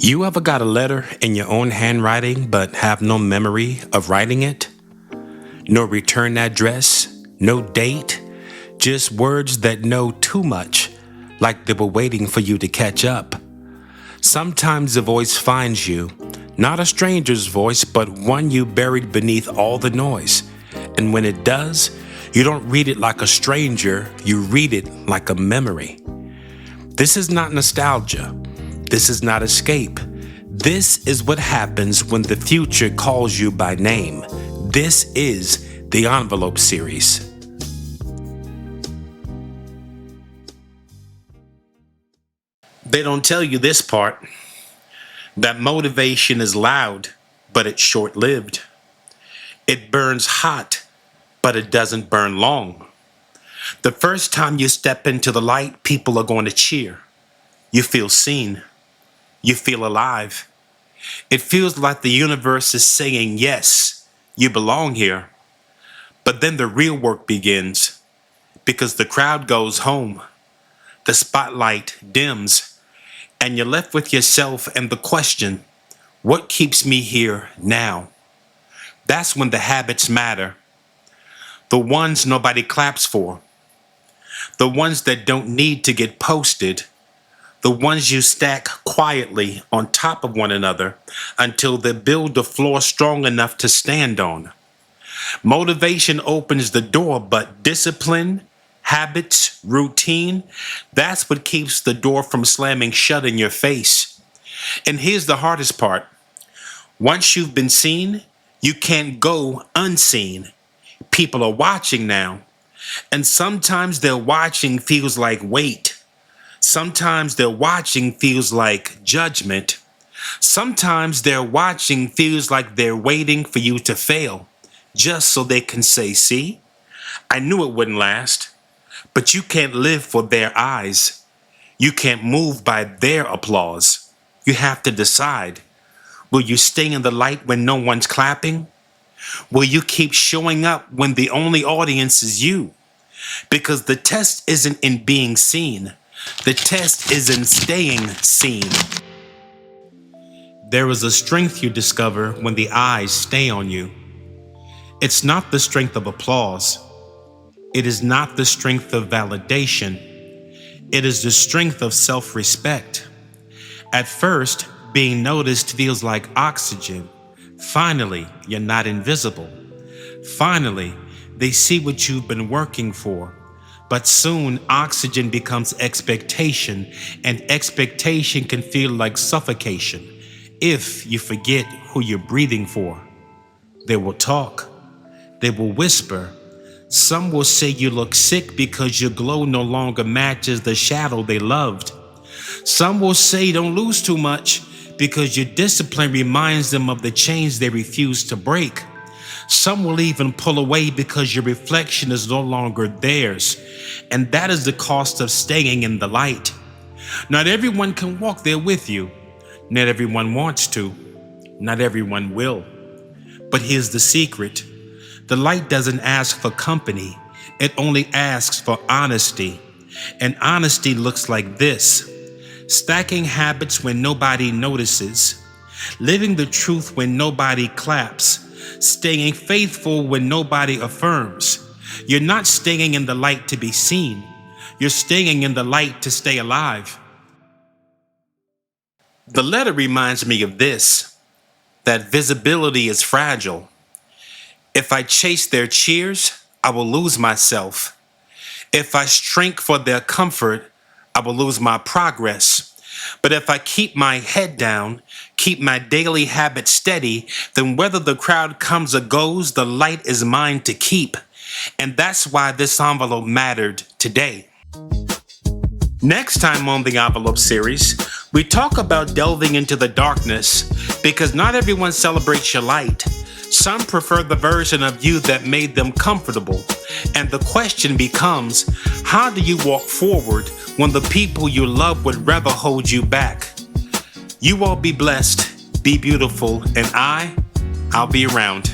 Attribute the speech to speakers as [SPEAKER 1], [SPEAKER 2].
[SPEAKER 1] You ever got a letter in your own handwriting but have no memory of writing it? No return address, no date, just words that know too much, like they were waiting for you to catch up. Sometimes the voice finds you, not a stranger's voice, but one you buried beneath all the noise. And when it does, you don't read it like a stranger, you read it like a memory. This is not nostalgia. This is not escape. This is what happens when the future calls you by name. This is the Envelope Series. They don't tell you this part, that motivation is loud, but it's short-lived. It burns hot, but it doesn't burn long. The first time you step into the light, people are going to cheer. You feel seen. You feel alive. It feels like the universe is saying, yes, you belong here. But then the real work begins, because the crowd goes home. The spotlight dims, and you're left with yourself and the question, what keeps me here now? That's when the habits matter. The ones nobody claps for. The ones that don't need to get posted. The ones you stack quietly on top of one another until they build a floor strong enough to stand on. Motivation opens the door, but discipline, habits, routine, that's what keeps the door from slamming shut in your face. And here's the hardest part. Once you've been seen, you can't go unseen. People are watching now. And sometimes their watching feels like weight. Sometimes their watching feels like judgment. Sometimes their watching feels like they're waiting for you to fail, just so they can say, see, I knew it wouldn't last. But you can't live for their eyes. You can't move by their applause. You have to decide. Will you stay in the light when no one's clapping? Will you keep showing up when the only audience is you? Because the test isn't in being seen. The test is in staying seen. There is a strength you discover when the eyes stay on you. It's not the strength of applause. It is not the strength of validation. It is the strength of self-respect. At first, being noticed feels like oxygen. Finally, you're not invisible. Finally, they see what you've been working for. But soon, oxygen becomes expectation, and expectation can feel like suffocation if you forget who you're breathing for. They will talk. They will whisper. Some will say you look sick because your glow no longer matches the shadow they loved. Some will say don't lose too much because your discipline reminds them of the chains they refuse to break. Some will even pull away because your reflection is no longer theirs. And that is the cost of staying in the light. Not everyone can walk there with you. Not everyone wants to. Not everyone will. But here's the secret. The light doesn't ask for company. It only asks for honesty. And honesty looks like this. Stacking habits when nobody notices. Living the truth when nobody claps. Staying faithful when nobody affirms. You're not staying in the light to be seen. You're staying in the light to stay alive. The letter reminds me of this, that visibility is fragile. If I chase their cheers, I will lose myself. If I shrink for their comfort, I will lose my progress. But if I keep my head down, keep my daily habits steady, then whether the crowd comes or goes, the light is mine to keep. And that's why this envelope mattered today. Next time on the Envelope Series, we talk about delving into the darkness, because not everyone celebrates your light. Some prefer the version of you that made them comfortable. And the question becomes, how do you walk forward when the people you love would rather hold you back? You all be blessed, be beautiful, and I'll be around.